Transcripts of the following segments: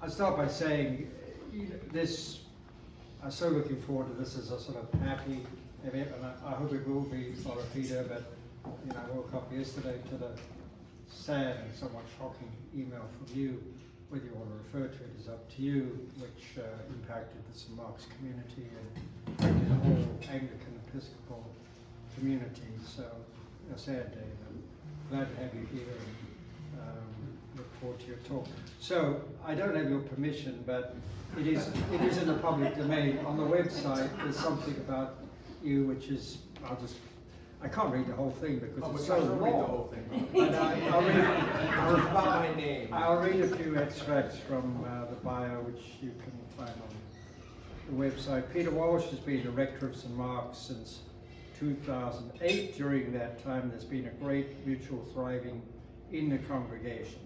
I'll start by saying this, I'm so looking forward to this as a sort of happy event, and I hope it will be for Peter, but I woke up yesterday to the sad and somewhat shocking email from you. Whether you want to refer to it is up to you, which impacted the St. Mark's community and the whole Anglican Episcopal community. So a sad day, but glad to have you here and look forward to your talk. So I don't have your permission, but it is in the public domain. On the website there's something about you which is, I can't read the whole thing because it's so long. Read the whole thing. But I'll read a few extracts from the bio which you can find on the website. Peter Walsh has been the rector of St. Mark's since 2008. During that time there's been a great mutual thriving in the congregation.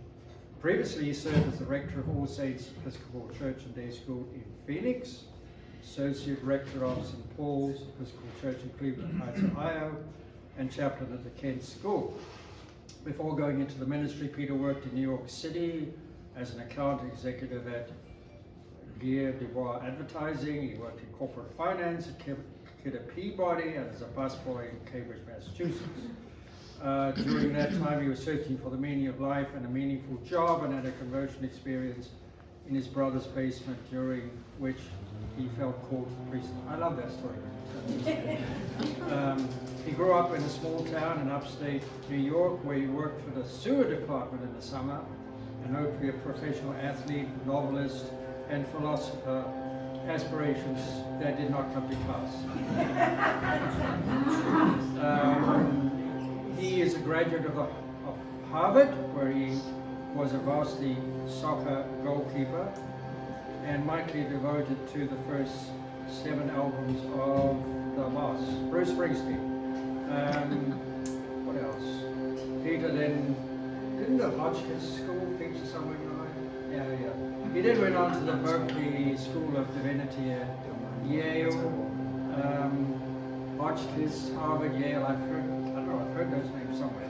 Previously he served as the rector of All Saints Episcopal Church and Day School in Phoenix, associate rector of St. Paul's Episcopal Church in Cleveland Heights, Ohio, and chaplain at the Kent School. Before going into the ministry, Peter worked in New York City as an account executive at Gear Dubois Advertising. He worked in corporate finance at Kidder Peabody and as a busboy in Cambridge, Massachusetts. During that time, he was searching for the meaning of life and a meaningful job, and had a conversion experience in his brother's basement, during which he felt called to priesthood. I love that story. He grew up in a small town in upstate New York where he worked for the sewer department in the summer and hoped to be a professional athlete, novelist, and philosopher, aspirations that did not come to pass. He is a graduate of Harvard, where he was a varsity soccer goalkeeper and mightily devoted to the first 7 albums of the Boss, Bruce Springsteen. What else? Peter then, didn't the Hotchkiss School feature somewhere in your life? Yeah. He then went on to the Berkeley School of Divinity at Yale, Hotchkiss, Harvard, Yale. I've heard those names somewhere.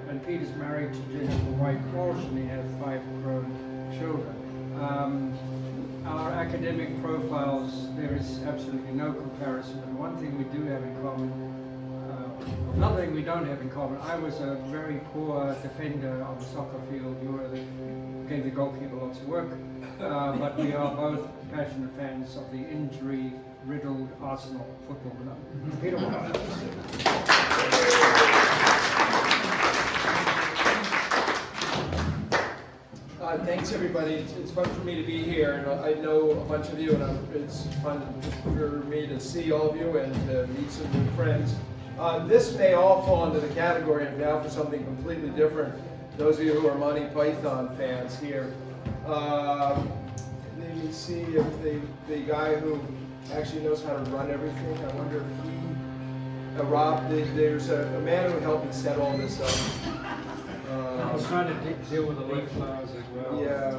And Peter's married to Jennifer White Walsh, and they have 5 grown children. Our academic profiles, there is absolutely no comparison. And one thing we do have in common, another thing we don't have in common, I was a very poor defender on the soccer field. You gave the goalkeeper lots of work. But we are both passionate fans of the injury-riddled Arsenal football club. Peter Walsh. Thanks everybody. It's fun for me to be here, and I know a bunch of you, and it's fun for me to see all of you and to meet some new friends. This may all fall into the category of now for something completely different. Those of you who are Monty Python fans here. Let me see if the guy who actually knows how to run everything, I wonder if he, Rob, there's a man who helped me set all this up. I was trying to deal with the leaf flowers as well. Yeah,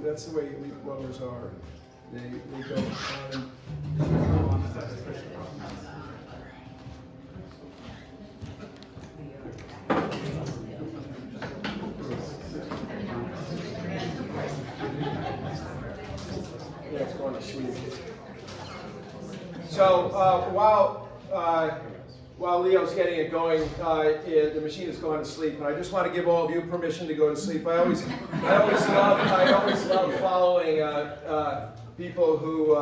that's the way leaf blowers are. They go on. Yeah, it's going to sleep. So while Leo's getting it going, the machine is going to sleep, and I just want to give all of you permission to go to sleep. I always love following people who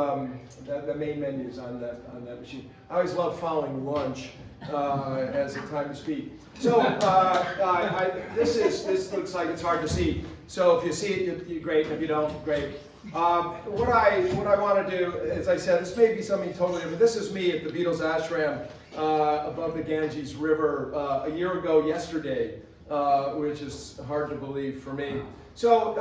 the main menus on that machine. I always love following lunch as a time to speak. So this looks like it's hard to see. So if you see it, you're great. If you don't, great. What I want to do, as I said, this may be something totally different. This is me at the Beatles ashram above the Ganges River a year ago yesterday, which is hard to believe for me. So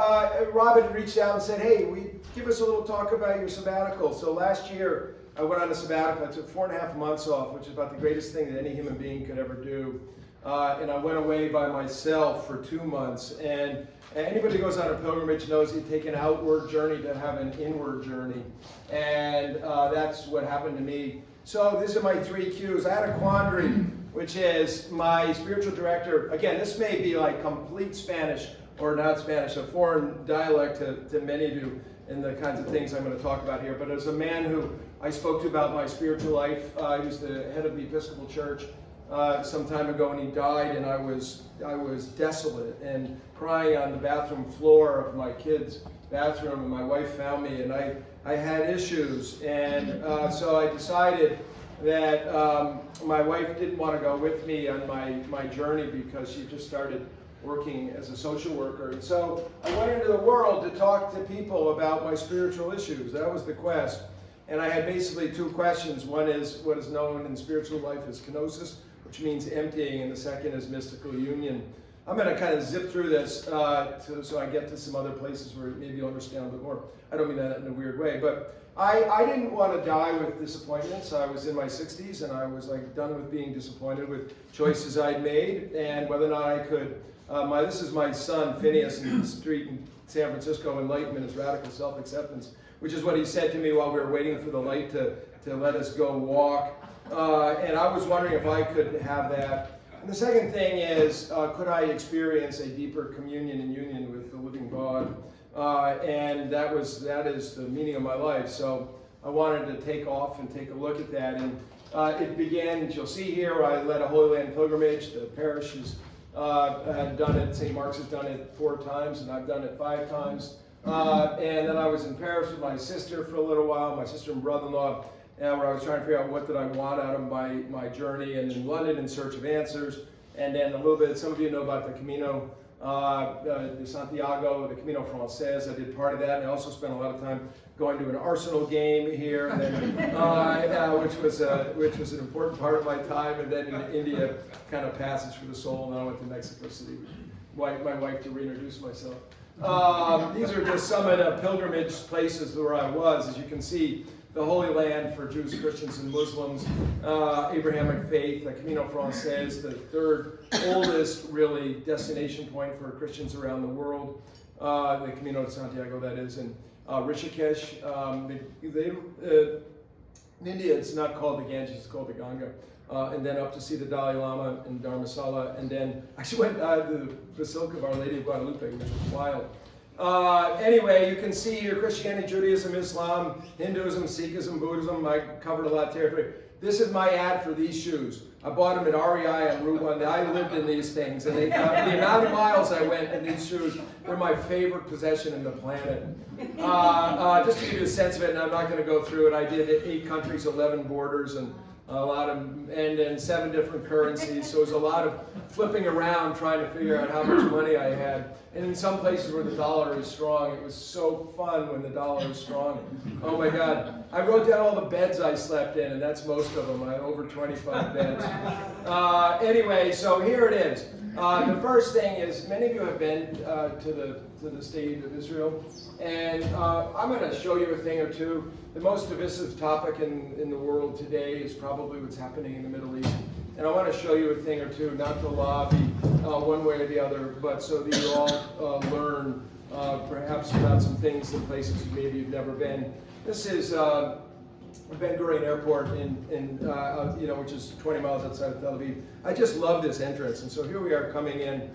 Robin reached out and said, hey, give us a little talk about your sabbatical. So last year I went on a sabbatical. I took 4.5 months off, which is about the greatest thing that any human being could ever do. And I went away by myself for 2 months. And anybody who goes on a pilgrimage knows you take an outward journey to have an inward journey. And that's what happened to me. So these are my 3 Qs. I had a quandary, which is my spiritual director. Again, this may be like complete Spanish, or not Spanish, a foreign dialect to many of you in the kinds of things I'm going to talk about here. But as a man who I spoke to about my spiritual life, he was the head of the Episcopal Church some time ago, and he died, and I was desolate and crying on the bathroom floor of my kids' bathroom, and my wife found me, and I had issues, and so I decided that my wife didn't want to go with me on my journey because she just started working as a social worker. And so I went into the world to talk to people about my spiritual issues. That was the quest. And I had basically two questions. One is what is known in spiritual life as kenosis, which means emptying, and the second is mystical union. I'm going to kind of zip through this so I get to some other places where maybe you'll understand a bit more. I don't mean that in a weird way, but I didn't want to die with disappointments. I was in my 60s, and I was like done with being disappointed with choices I'd made, and whether or not I could. This is my son Phineas in the street in San Francisco. Enlightenment is radical self-acceptance, which is what he said to me while we were waiting for the light to let us go walk. And I was wondering if I could have that. And the second thing is, could I experience a deeper communion and union with the living God? And that is the meaning of my life. So I wanted to take off and take a look at that. And it began, as you'll see here, I led a Holy Land pilgrimage. The parish had done it, St. Mark's has done it 4 times, and I've done it 5 times. And then I was in Paris with my sister for a little while, my sister and brother-in-law, where I was trying to figure out what did I want out of my journey, and in London in search of answers. And then a little bit, some of you know about the Camino de Santiago, the Camino Frances. I did part of that, and I also spent a lot of time going to an Arsenal game here, and then, which was an important part of my time. And then in India, kind of passage for the soul, and then I went to Mexico City with my wife to reintroduce myself. These are just some of the pilgrimage places where I was. As you can see, the Holy Land for Jews, Christians, and Muslims, Abrahamic faith, the Camino Frances, the 3rd oldest, really, destination point for Christians around the world, the Camino de Santiago, that is, and Rishikesh. In India, it's not called the Ganges, it's called the Ganga. And then up to see the Dalai Lama in Dharamsala, and then actually went to the Basilica of Our Lady of Guadalupe, which was wild. Anyway, you can see here Christianity, Judaism, Islam, Hinduism, Sikhism, Buddhism. I covered a lot of territory. This is my ad for these shoes. I bought them at REI on Route 1. I lived in these things, and the amount of miles I went in these shoes, they're my favorite possession in the planet. Just to give you a sense of it, and I'm not going to go through it, I did 8 countries, 11 borders, and and 7 different currencies. So it was a lot of flipping around trying to figure out how much money I had. And in some places where the dollar is strong, it was so fun when the dollar is strong. Oh my God. I wrote down all the beds I slept in, and that's most of them. I had over 25 beds. Anyway, so here it is. The first thing is, many of you have been to the state of Israel, and I'm going to show you a thing or two. The most divisive topic in the world today is probably what's happening in the Middle East. And I want to show you a thing or two, not to lobby one way or the other, but so that you all learn perhaps about some things in places maybe you've never been. This is Ben Gurion Airport which is 20 miles outside of Tel Aviv. I just love this entrance, and so here we are coming in.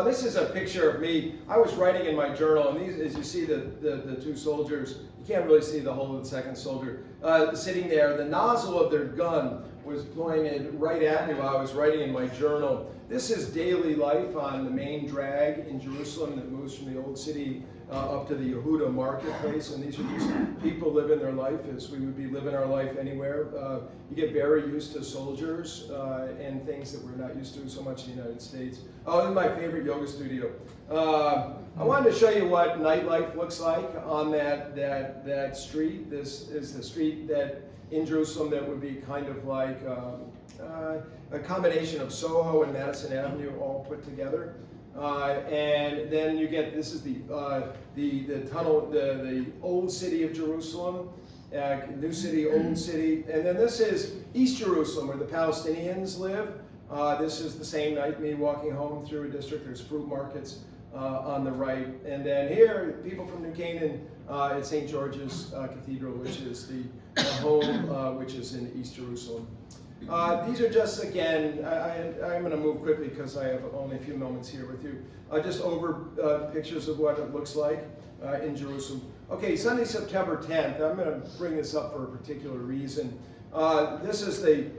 This is a picture of me. I was writing in my journal, and these, as you see the 2 soldiers, you can't really see the whole of the second soldier, sitting there. The nozzle of their gun was pointed right at me while I was writing in my journal. This is daily life on the main drag in Jerusalem that moves from the old city up to the Yehuda marketplace, and these are just people living their life as we would be living our life anywhere. You get very used to soldiers and things that we're not used to so much in the United States. Oh, this is my favorite yoga studio. I wanted to show you what nightlife looks like on that street. This is the street that in Jerusalem that would be kind of like a combination of Soho and Madison Avenue all put together. And then you get, this is the tunnel, the old city of Jerusalem, new city, old city. And then this is East Jerusalem where the Palestinians live. This is the same night, me walking home through a district. There's fruit markets on the right. And then here, people from New Canaan at St. George's Cathedral, which is the home, which is in East Jerusalem. These are just, again, I'm going to move quickly because I have only a few moments here with you. Just over pictures of what it looks like in Jerusalem. Okay, Sunday, September 10th. I'm going to bring this up for a particular reason. This is a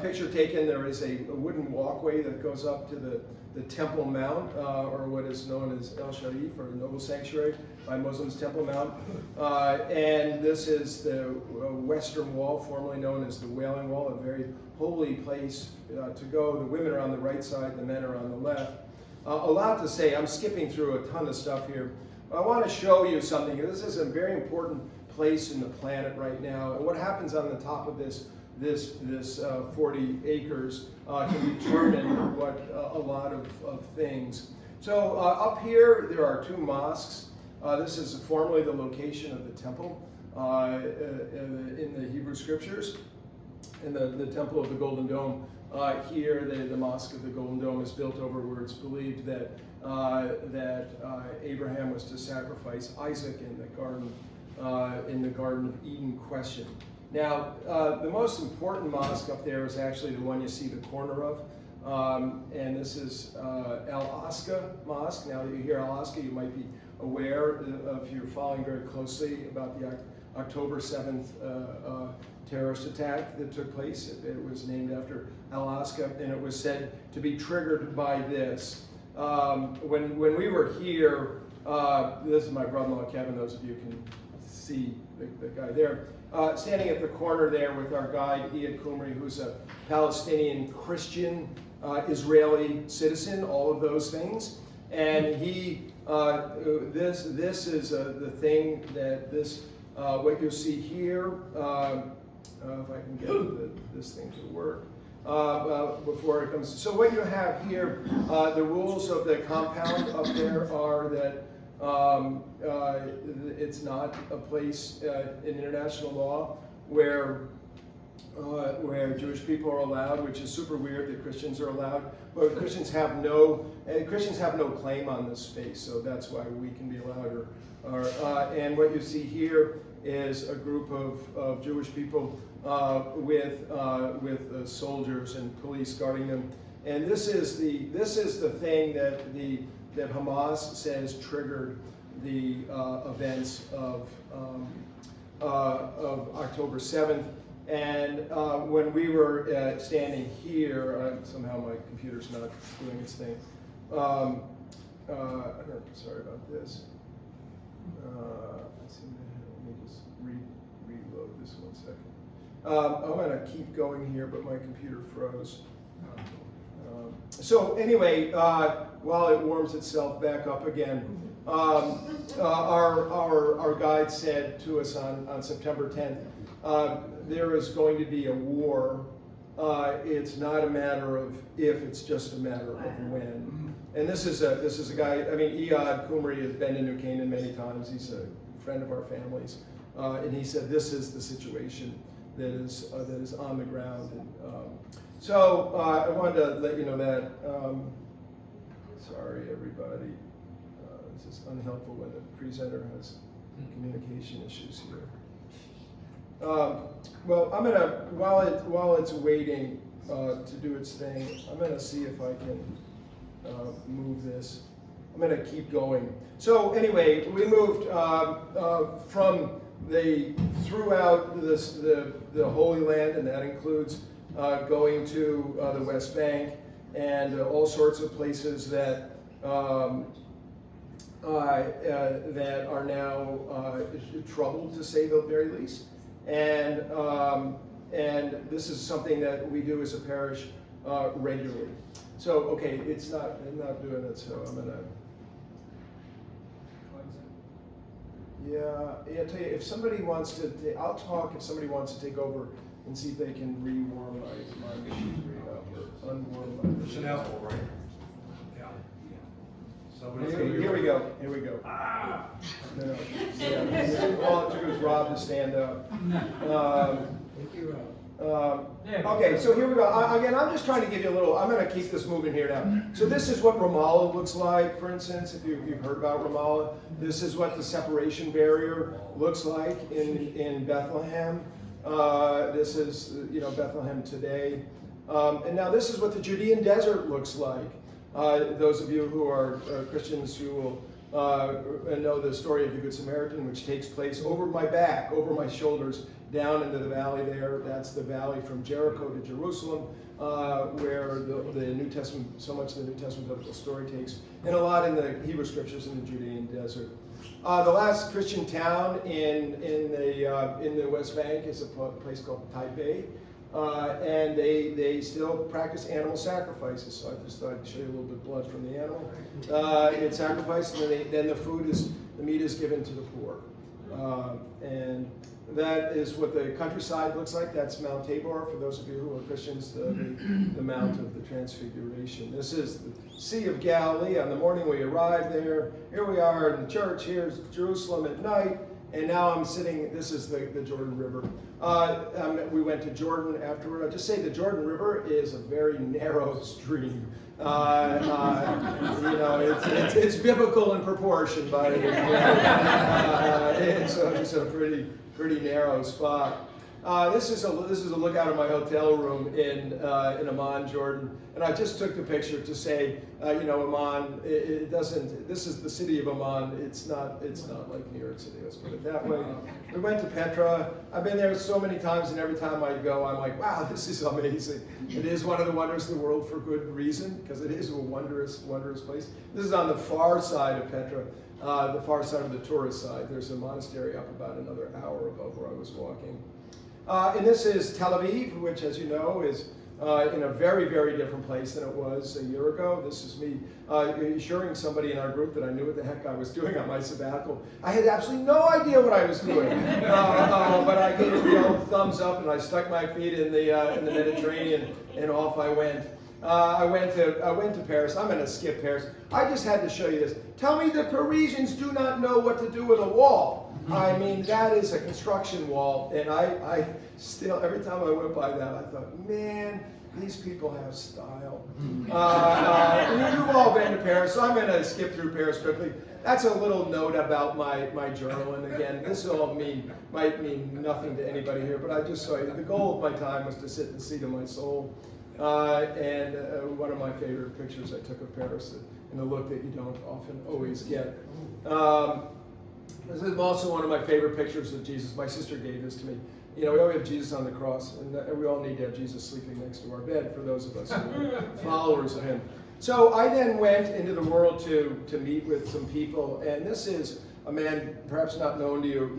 picture taken. There is a wooden walkway that goes up to the Temple Mount, or what is known as El Sharif, or the Noble Sanctuary by Muslims, Temple Mount. And this is the Western Wall, formerly known as the Wailing Wall, a very holy place to go. The women are on the right side, the men are on the left. A lot to say. I'm skipping through a ton of stuff here. I want to show you something. This is a very important place in the planet right now. And what happens on the top of this 40 acres can determine what a lot of things. So up here, there are two mosques. This is formerly the location of the temple in the Hebrew scriptures. In the Temple of the Golden Dome, here the Mosque of the Golden Dome is built over where it's believed that Abraham was to sacrifice Isaac in the Garden of Eden question. Now, the most important mosque up there is actually the one you see the corner of, and this is Al-Aqsa Mosque. Now that you hear Al-Aqsa, you might be aware, if you're following very closely, about the October 7th terrorist attack that took place. It was named after Al-Aqsa, and it was said to be triggered by this. When we were here, this is my brother-in-law Kevin, those of you can see the guy there, standing at the corner there with our guide Iyad Kumri, who's a Palestinian Christian Israeli citizen, all of those things. And he, this is the thing that what you'll see here, if I can get this thing to work, before it comes. So what you have here, the rules of the compound up there are that it's not a place in international law where Jewish people are allowed, which is super weird that Christians are allowed. But Christians have no claim on this space, so that's why we can be allowed. And what you see here is a group of Jewish people with soldiers and police guarding them. And this is the thing that Hamas says triggered the events of October 7th. And when we were standing here, somehow my computer's not doing its thing. Sorry about this. Let me just reload this 1 second. I'm going to keep going here, but my computer froze. So anyway, while it warms itself back up again, our guide said to us on September 10th, there is going to be a war. It's not a matter of if, it's just a matter of when. And this is a guy. I mean, Iyad Kumri has been in New Canaan many times. He's a friend of our family's, and he said this is the situation that is on the ground. And, so I wanted to let you know that. Sorry, everybody. This is unhelpful when the presenter has communication issues here. Well, I'm gonna while it's waiting to do its thing, I'm gonna see if I can move this. I'm gonna keep going. So anyway, we moved from throughout the Holy Land, and that includes going to the West Bank and all sorts of places that are now troubled, to say the very least. And this is something that we do as a parish regularly. So okay, it's not doing it. So I'm gonna. Yeah. Tell you, if somebody wants to, I'll talk. If somebody wants to take over and see if they can rewarm my machine, unwarm my machine. Chanel, right? Yeah. Here we go. Here we go. Ah. No. Yeah. All it took was Rob to stand up. Thank you, Rob. Okay, so here we go. Again, I'm just trying to give you a little, I'm going to keep this moving here now. So this is what Ramallah looks like, for instance, if you've heard about Ramallah. This is what the separation barrier looks like in Bethlehem. This is, Bethlehem today. And now this is what the Judean desert looks like. Those of you who are Christians who will know the story of the Good Samaritan, which takes place over my back, over my shoulders, down into the valley there. That's the valley from Jericho to Jerusalem, where the New Testament, so much of the New Testament biblical story takes, and a lot in the Hebrew Scriptures in the Judean desert. The last Christian town in the West Bank is a place called Taipei. And they still practice animal sacrifices. So I just thought I'd show you a little bit of blood from the animal. It's sacrificed, and then the meat is given to the poor. And that is what the countryside looks like. That's Mount Tabor, for those of you who are Christians, the Mount of the Transfiguration. This is the Sea of Galilee. On the morning we arrived there, here we are in the church. Here's Jerusalem at night. And now I'm sitting, this is the Jordan River. We went to Jordan afterward. I'll just say the Jordan River is a very narrow stream. It's biblical in proportion, but it's a pretty narrow spot. This is a look out of my hotel room in Amman, Jordan, and I just took the picture to say, Amman. This is the city of Amman. It's not like New York City. Let's put it that way. We went to Petra. I've been there so many times, and every time I go, I'm like, wow, this is amazing. It is one of the wonders of the world for good reason, because it is a wondrous place. This is on the far side of Petra, the far side of the tourist side. There's a monastery up about another hour above where I was walking. And this is Tel Aviv, which, as you know, is in a very, very different place than it was a year ago. This is me assuring somebody in our group that I knew what the heck I was doing on my sabbatical. I had absolutely no idea what I was doing, but I gave it the old thumbs up, and I stuck my feet in the Mediterranean, and off I went. I went to Paris. I'm going to skip Paris. I just had to show you this. Tell me the Parisians do not know what to do with a wall. I mean, that is a construction wall, and I still, every time I went by that, I thought, man, these people have style. You've all been to Paris, so I'm going to skip through Paris quickly. That's a little note about my journal, and again, this all might mean nothing to anybody here, but I just saw you. The goal of my time was to sit in the seat of my soul, and one of my favorite pictures I took of Paris, and a look that you don't often always get. This is also one of my favorite pictures of Jesus. My sister gave this to me. We always have Jesus on the cross, and we all need to have Jesus sleeping next to our bed for those of us who are followers of him. So I then went into the world to meet with some people, and this is a man perhaps not known to you.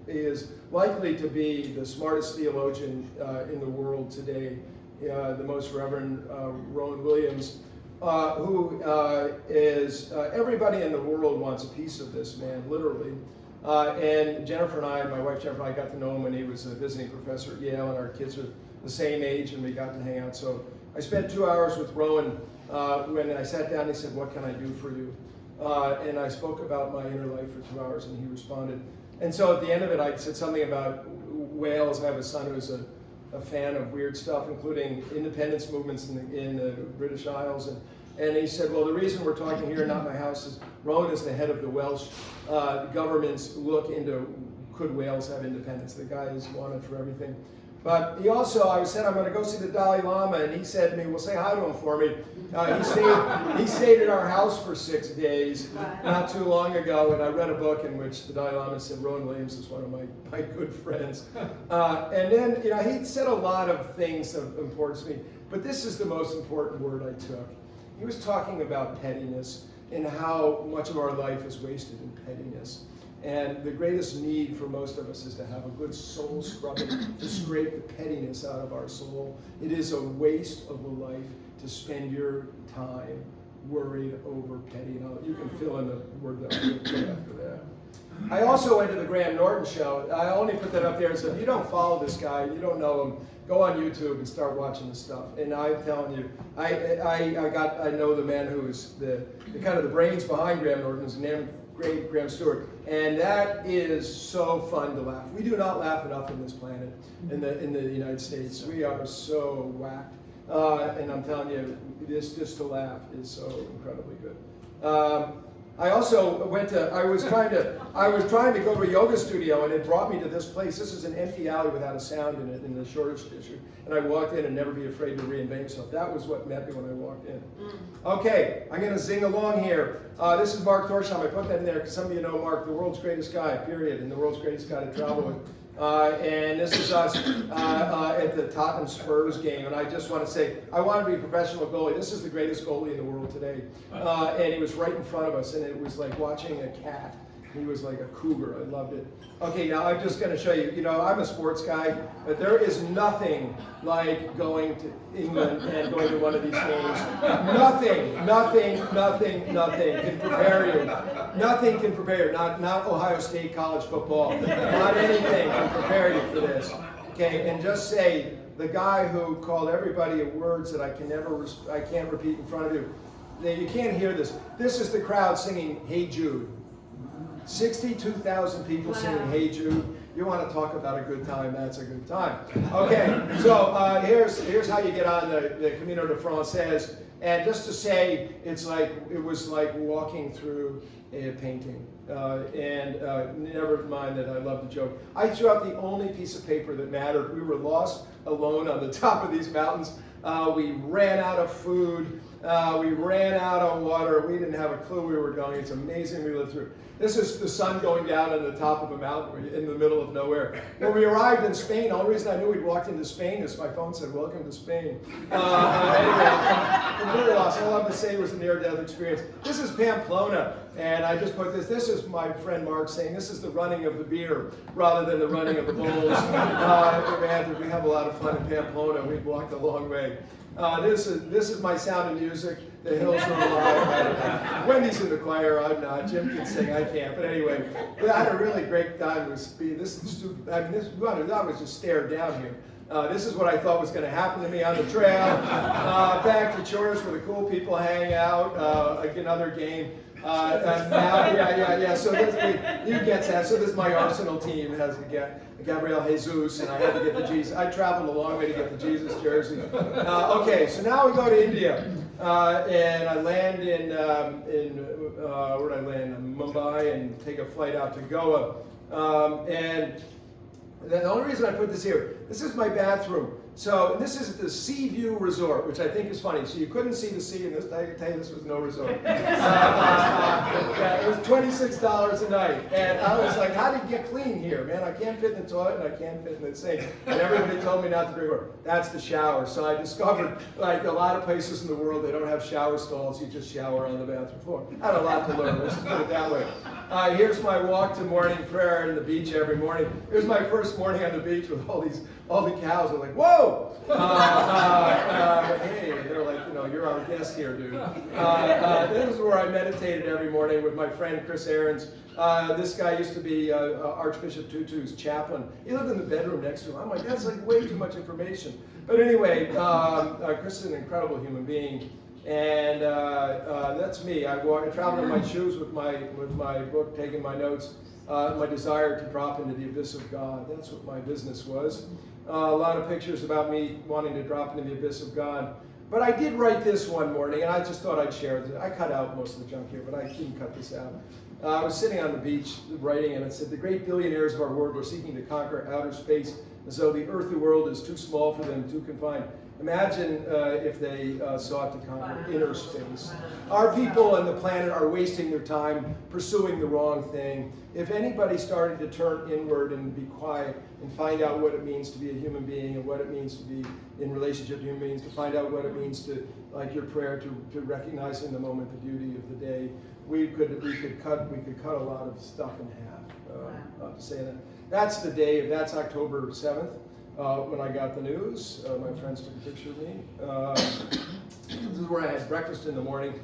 He is likely to be the smartest theologian in the world today, the most Reverend Rowan Williams. Who is everybody in the world wants a piece of this man, literally. And Jennifer and I, my wife Jennifer and I, got to know him when he was a visiting professor at Yale, and our kids are the same age, and we got to hang out. So I spent 2 hours with Rowan. When I sat down, he said, "What can I do for you?" And I spoke about my inner life for 2 hours, and he responded. And so at the end of it, I said something about Wales. I have a son who's a fan of weird stuff, including independence movements in the British Isles. And he said, well, the reason we're talking here, not my house, is Rowan is the head of the Welsh government's look into could Wales have independence. The guy is wanted for everything. But he also, I said, I'm going to go see the Dalai Lama, and he said to me, well, say hi to him for me. He stayed at our house for 6 days not too long ago, and I read a book in which the Dalai Lama said, Rowan Williams is one of my good friends. And then, he said a lot of things of importance to me, but this is the most important word I took. He was talking about pettiness and how much of our life is wasted in pettiness. And the greatest need for most of us is to have a good soul scrubbing, to scrape the pettiness out of our soul. It is a waste of a life to spend your time worried over petty. You can fill in the word that I'm going to put after that. I also went to the Graham Norton show. I only put that up there and said, if you don't follow this guy, you don't know him, go on YouTube and start watching this stuff. And I'm telling you, I know the man who is the kind of the brains behind Graham Norton, is named Graham Stewart, and that is so fun to laugh. We do not laugh enough on this planet, in the United States. We are so whacked, and I'm telling you, this just to laugh is so incredibly good. I also I was trying to go to a yoga studio, and it brought me to this place. This is an empty alley without a sound in it in the shortest issue. And I walked in and never be afraid to reinvent yourself. That was what met me when I walked in. Okay, I'm going to zing along here. This is Mark Thorsheim. I put that in there because some of you know Mark, the world's greatest guy, period, and the world's greatest guy to travel with. And this is us at the Tottenham Spurs game. And I just want to say, I want to be a professional goalie. This is the greatest goalie in the world today. And he was right in front of us, and it was like watching a cat. He was like a cougar. I loved it. Okay, now I'm just going to show you. You know, I'm a sports guy, but there is nothing like going to England and going to one of these games. Nothing can prepare you. Nothing can prepare you. Not Ohio State college football. Not anything can prepare you for this. Okay, and just say the guy who called everybody words that I can't repeat in front of you. You can't hear this. This is the crowd singing "Hey Jude." 62,000 people singing "Hey Jude." You want to talk about a good time? That's a good time. Okay, so here's how you get on the Camino de Française. And just to say, it was like walking through a painting. Never mind that I love the joke. I threw out the only piece of paper that mattered. We were lost, alone on the top of these mountains. We ran out of food. We ran out of water. We didn't have a clue where we were going. It's amazing we lived through. This is the sun going down on the top of a mountain in the middle of nowhere. When we arrived in Spain, the only reason I knew we'd walked into Spain is my phone said, "Welcome to Spain." Anyway, completely lost. All I have to say was a near-death experience. This is Pamplona, and I just put this. This is my friend Mark saying this is the running of the beer rather than the running of the bulls. We have a lot of fun in Pamplona. We've walked a long way. This is my Sound of Music. The hills are alive. Wendy's in the choir. I'm not. Jim can sing. I can't. But anyway, I had a really great time with speed. I was just stared down here. This is what I thought was going to happen to me on the trail. Back to church where the cool people hang out. Another game. So you get that. So this my Arsenal team has Gabriel Jesus, and I had to get the Jesus. I traveled a long way to get the Jesus jersey. Okay, so now we go to India, and I land in where did I land? In Mumbai, and take a flight out to Goa. And the only reason I put this here, this is my bathroom. So this is at the Sea View Resort, which I think is funny. So you couldn't see the sea in this. I can tell you this was no resort. It was $26 a night. And I was like, how do you get clean here, man? I can't fit in the toilet and I can't fit in the sink. And everybody told me not to drink water. That's the shower. So I discovered, like a lot of places in the world, they don't have shower stalls. You just shower on the bathroom floor. I had a lot to learn. Let's just put it that way. Here's my walk to morning prayer in the beach every morning. Here's my first morning on the beach with all the cows. I'm like, whoa! Hey, they're like, you're our guest here, dude. This is where I meditated every morning with my friend Chris Aarons. This guy used to be Archbishop Tutu's chaplain. He lived in the bedroom next to him. I'm like, that's like way too much information. But anyway, Chris is an incredible human being. And that's me. I traveled in my shoes with my book, taking my notes. My desire to drop into the abyss of God. That's what my business was. A lot of pictures about me wanting to drop into the abyss of God. But I did write this one morning, and I just thought I'd share it. I cut out most of the junk here, but I didn't cut this out. I was sitting on the beach writing, and it said, "The great billionaires of our world were seeking to conquer outer space as though the earthly world is too small for them, too confined." Imagine if they sought to conquer inner space. Our people on the planet are wasting their time pursuing the wrong thing. If anybody started to turn inward and be quiet and find out what it means to be a human being and what it means to be in relationship to human beings, to find out what it means to, like your prayer, to recognize in the moment the beauty of the day, we could cut a lot of stuff in half. To say that. That's the day. That's October 7th. When I got the news, my friends took a picture of me. This is where I had breakfast in the morning.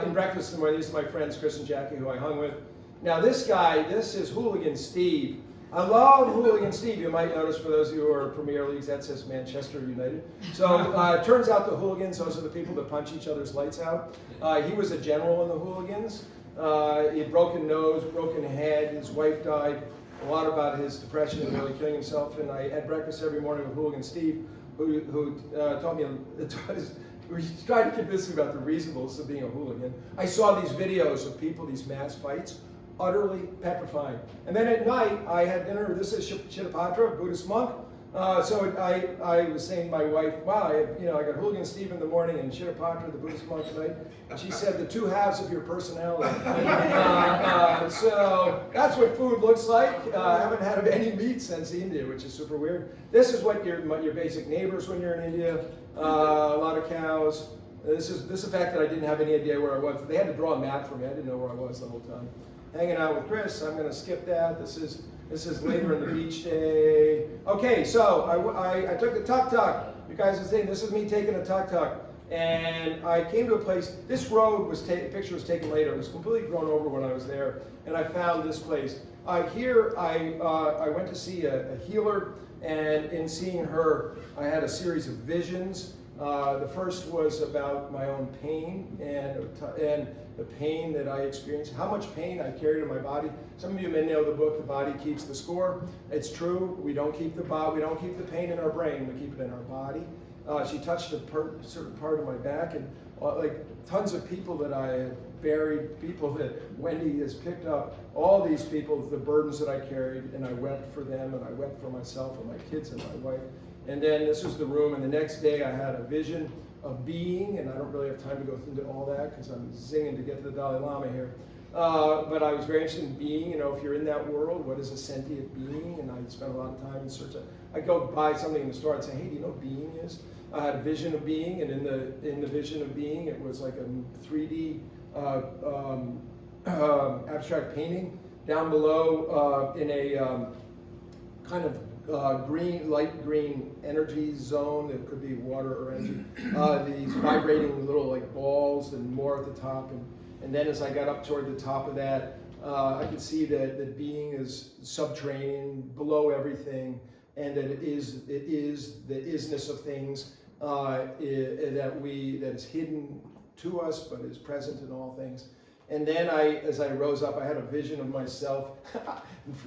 In breakfast in the morning, these are my friends, Chris and Jackie, who I hung with. Now this guy, this is Hooligan Steve. I love Hooligan Steve. You might notice, for those of you who are Premier Leagues, that says Manchester United. So it turns out the Hooligans, those are the people that punch each other's lights out. He was a general in the Hooligans. He had broken nose, broken head, his wife died. A lot about his depression and nearly killing himself, and I had breakfast every morning with Hooligan Steve, who taught me tried to convince me about the reasonableness of being a hooligan. I saw these videos of people, these mass fights, utterly petrifying. And then at night, I had dinner. This is Chittapatra, a Buddhist monk. So I was saying to my wife, wow, I got Hooligan Steve in the morning and Chittapatra, the Buddhist monk, tonight. And she said, the two halves of your personality. So that's what food looks like. I haven't had any meat since India, which is super weird. This is what your basic neighbors when you're in India. A lot of cows. This is the fact that I didn't have any idea where I was. They had to draw a map for me. I didn't know where I was the whole time. Hanging out with Chris. I'm going to skip that. This is later in the beach day. Okay, so I took the tuk-tuk. You guys are saying this is me taking a tuk-tuk. And I came to a place, this road was picture was taken later. It was completely grown over when I was there. And I found this place. Here I went to see a healer. And in seeing her, I had a series of visions. The first was about my own pain and the pain that I experienced, how much pain I carried in my body. Some of you may know the book, The Body Keeps the Score. It's true. We don't keep the pain in our brain. We keep it in our body. She touched a certain part of my back, and like tons of people that I have buried, people that Wendy has picked up, all these people, the burdens that I carried, and I wept for them, and I wept for myself and my kids and my wife. And then this was the room, and the next day I had a vision of being, and I don't really have time to go into all that because I'm zinging to get to the Dalai Lama here. But I was very interested in being, if you're in that world, what is a sentient being? And I spent a lot of time in search of, I go buy something in the store and say, hey, do you know what being is? I had a vision of being, and in the vision of being, it was like a 3D abstract painting. Down below in a kind of light green energy zone that could be water or energy. These vibrating little like balls and more at the top. And then as I got up toward the top of that, I could see that being is subterranean, below everything, and that it is the isness of things that is hidden to us but is present in all things. And then as I rose up, I had a vision of myself,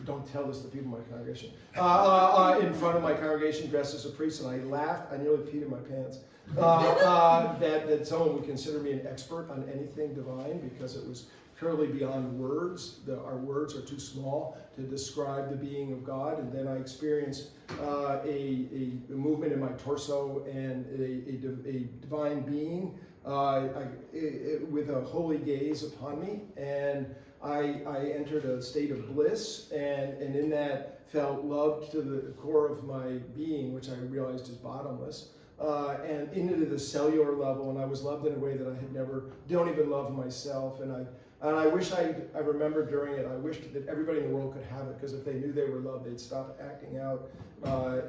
don't tell this to people in my congregation, in front of my congregation dressed as a priest, and I laughed, I nearly peed in my pants, that someone would consider me an expert on anything divine because it was purely beyond words. Our words are too small to describe the being of God. And then I experienced a movement in my torso and a divine being with a holy gaze upon me, and I entered a state of bliss, and in that felt love to the core of my being, which I realized is bottomless, and into the cellular level, and I was loved in a way that I had don't even love myself, and I wish I remembered during it, I wished that everybody in the world could have it, because if they knew they were loved, they'd stop acting out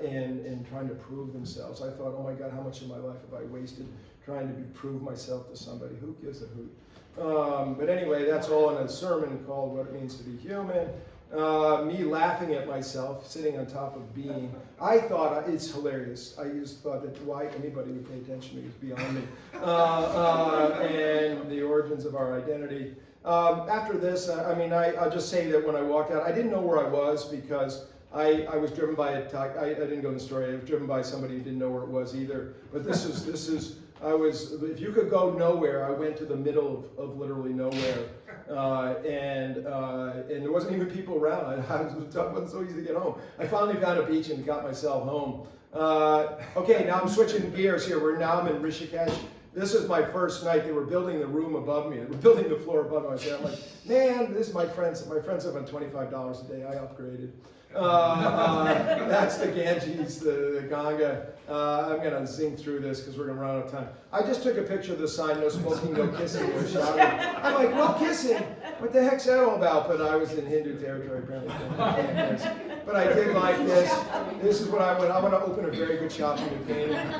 and trying to prove themselves. I thought, oh my God, how much of my life have I wasted trying to prove myself to somebody? Who gives a hoot? But anyway, that's all in a sermon called What It Means to Be Human. Me laughing at myself, sitting on top of being. I thought, it's hilarious. I just thought that why anybody would pay attention to me is beyond me. And the origins of our identity. After this, I'll just say that when I walked out, I didn't know where I was because I was driven by I didn't go in the story, I was driven by somebody who didn't know where it was either. But if you could go nowhere, I went to the middle of literally nowhere. And there wasn't even people around. It wasn't so easy to get home. I finally found a beach and got myself home. Okay, now I'm switching gears here. I'm in Rishikesh. This is my first night. They were building the room above me. They were building the floor above me. I'm like, man, this is my friends. My friends live on $25 a day. I upgraded. That's the Ganges, the Ganga. I'm going to zing through this because we're going to run out of time. I just took a picture of the sign, no smoking, no kissing. They were shouting. I'm like, no kissing? What the heck's that all about? But I was in Hindu territory, apparently. But I did like this. This is what I want to open a very good shop in New Canaan.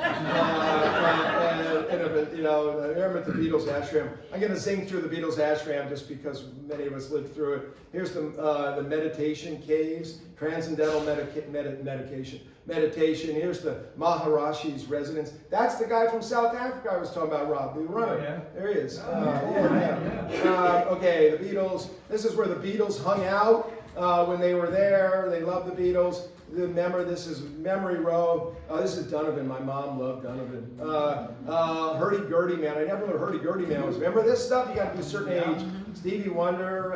I'm at the Beatles ashram. I'm going to zing through the Beatles ashram just because many of us lived through it. Here's the meditation caves, transcendental meditation. Here's the Maharishi's residence. That's the guy from South Africa I was talking about, Rob, the runner. Oh, yeah. There he is. Okay, the Beatles. This is where the Beatles hung out. when they were there. They loved the Beatles. Remember, this is Memory Row. This is Donovan. My mom loved Donovan. Hurdy-gurdy man. I never knew what hurdy-gurdy man was. Remember this stuff? You got to be a certain age. Stevie Wonder,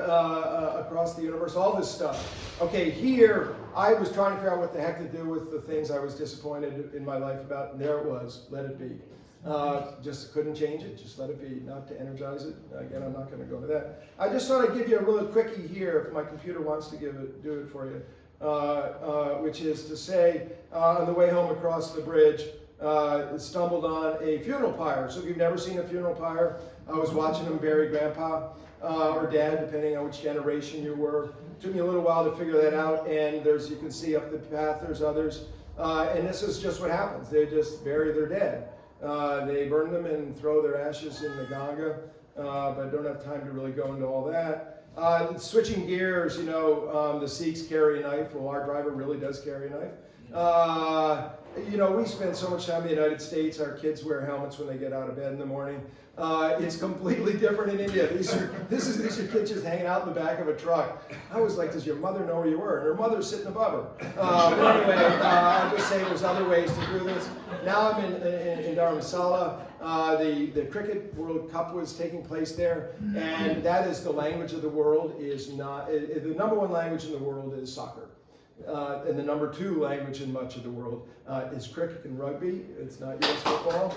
Across the Universe, all this stuff. Okay, here, I was trying to figure out what the heck to do with the things I was disappointed in my life about, and there it was. Let it be. Just couldn't change it. Just let it be. Not to energize it. Again, I'm not going to go to that. I just thought I'd give you a really quickie here, if my computer wants to do it for you. Which is to say, on the way home across the bridge, stumbled on a funeral pyre. So if you've never seen a funeral pyre, I was watching them bury Grandpa or Dad, depending on which generation you were. It took me a little while to figure that out, and you can see up the path, there's others. And this is just what happens. They just bury their dead. They burn them and throw their ashes in the Ganga, but I don't have time to really go into all that. Switching gears, the Sikhs carry a knife. Well, our driver really does carry a knife. We spend so much time in the United States. Our kids wear helmets when they get out of bed in the morning. It's completely different in India. These are kids just hanging out in the back of a truck. I was like, does your mother know where you were? And her mother's sitting above her. But anyway, I'll just say there's other ways to do this. Now I'm in Dharamsala. The Cricket World Cup was taking place there, and that is the language of the world. The number one language in the world is soccer. And the number two language in much of the world is cricket and rugby. It's not U.S. football.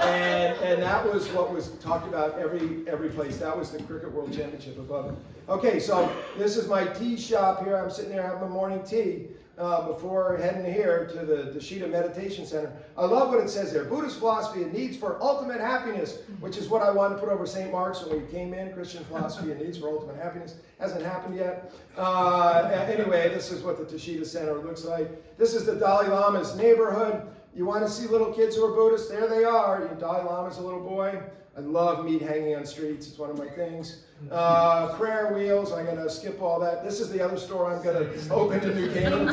And that was what was talked about every place. That was the Cricket World Championship above it. Okay, so this is my tea shop here. I'm sitting there having my morning tea before heading here to the Shita Meditation Center. I love what it says there. Buddhist philosophy and needs for ultimate happiness, which is what I wanted to put over St. Mark's when we came in. Christian philosophy and needs for ultimate happiness. Hasn't happened yet. Anyway, this is what the Shita Center looks like. This is the Dalai Lama's neighborhood. You want to see little kids who are Buddhists? There they are. Dalai Lama's a little boy. I love meat hanging on streets. It's one of my things. Prayer wheels. I'm going to skip all that. This is the other store I'm going to open in New Canaan.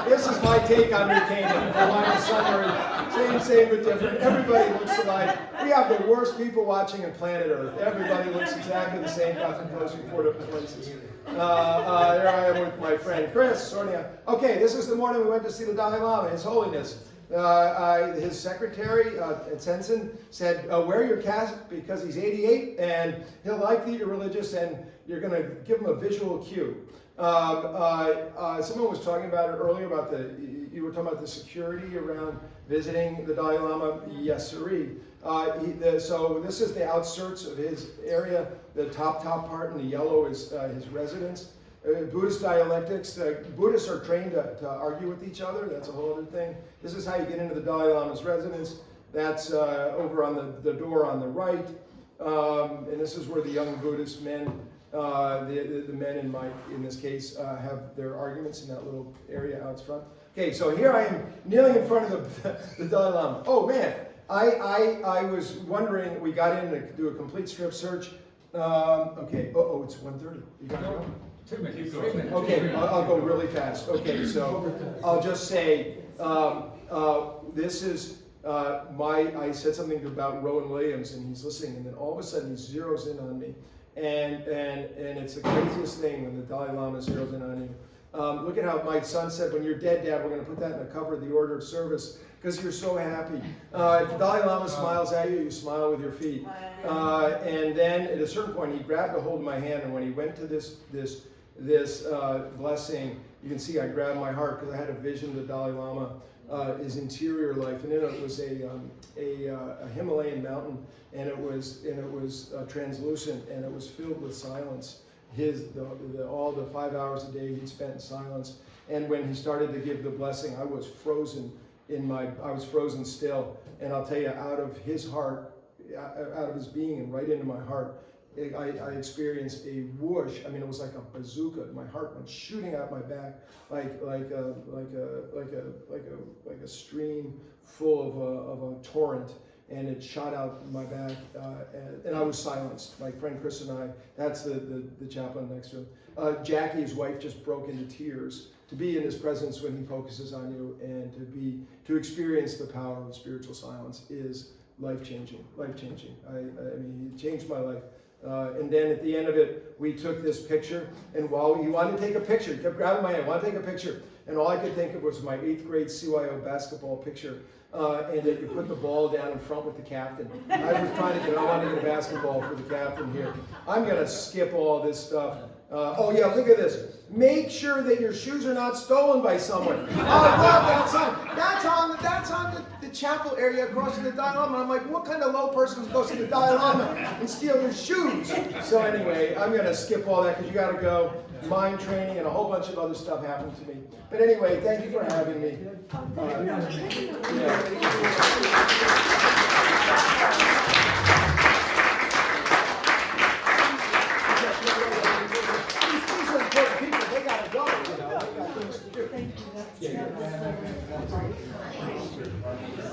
This is my take on New Canaan. For my summary, same but different. Everybody looks alike. We have the worst people watching on planet Earth. Everybody looks exactly the same, nothing close from 4 different places. There I am with my friend Chris, Sonia. Okay, this is the morning we went to see the Dalai Lama, His Holiness. His secretary, Tenzin, said, wear your cassock because he's 88 and he'll like that you're religious and you're going to give him a visual cue. Someone was talking about it earlier about you were talking about the security around visiting the Dalai Lama. Yes, sirree. So this is the outskirts of his area. The top part in the yellow is his residence. Buddhist dialectics. Buddhists are trained to argue with each other. That's a whole other thing. This is how you get into the Dalai Lama's residence. That's over on the door on the right. And this is where the young Buddhist men, the men in this case, have their arguments in that little area out front. Okay, so here I am kneeling in front of the Dalai Lama. Oh man, I was wondering, we got in to do a complete strip search. Okay, it's 1:30. You got to go? 2 minutes. 3 minutes. Okay, I'll go really fast. Okay, so I'll just say, this is I said something about Rowan Williams, and he's listening, and then all of a sudden he zeroes in on me, and it's the craziest thing when the Dalai Lama zeroes in on you. Look at how my son said, when you're dead, Dad, we're going to put that in the cover of the Order of Service because you're so happy. If the Dalai Lama smiles at you, you smile with your feet. And then at a certain point, he grabbed a hold of my hand, and when he went to this blessing, you can see I grabbed my heart because I had a vision of the Dalai Lama, his interior life, and in it was a Himalayan mountain, and it was translucent, and it was filled with silence. All the 5 hours a day he'd spent in silence, and when he started to give the blessing, I was frozen still, and I'll tell you, out of his heart, out of his being, and right into my heart, I experienced a whoosh. I mean, it was like a bazooka. My heart went shooting out my back, like a stream full of a torrent, and it shot out my back. And I was silenced. My friend Chris and I. That's the chaplain next to him. Jackie, his wife, just broke into tears. To be in his presence when he focuses on you, and to experience the power of spiritual silence is life changing. I mean, he changed my life. And then at the end of it, we took this picture, and while he wanted to take a picture, he kept grabbing my hand, wanted to take a picture, and all I could think of was my 8th grade CYO basketball picture, and that you put the ball down in front with the captain. I was trying to get, I wanted to get a basketball for the captain here. I'm going to skip all this stuff. Oh yeah, look at this. Make sure that your shoes are not stolen by someone. Oh, God, that's on the chapel area across from the Dalai Lama. I'm like, what kind of low person goes to the Dalai Lama and steal your shoes? So anyway, I'm going to skip all that because you got to go. Mind training and a whole bunch of other stuff happened to me. But anyway, thank you for having me. These are important people. They got to go. You know, they got things to do. Thank you. That's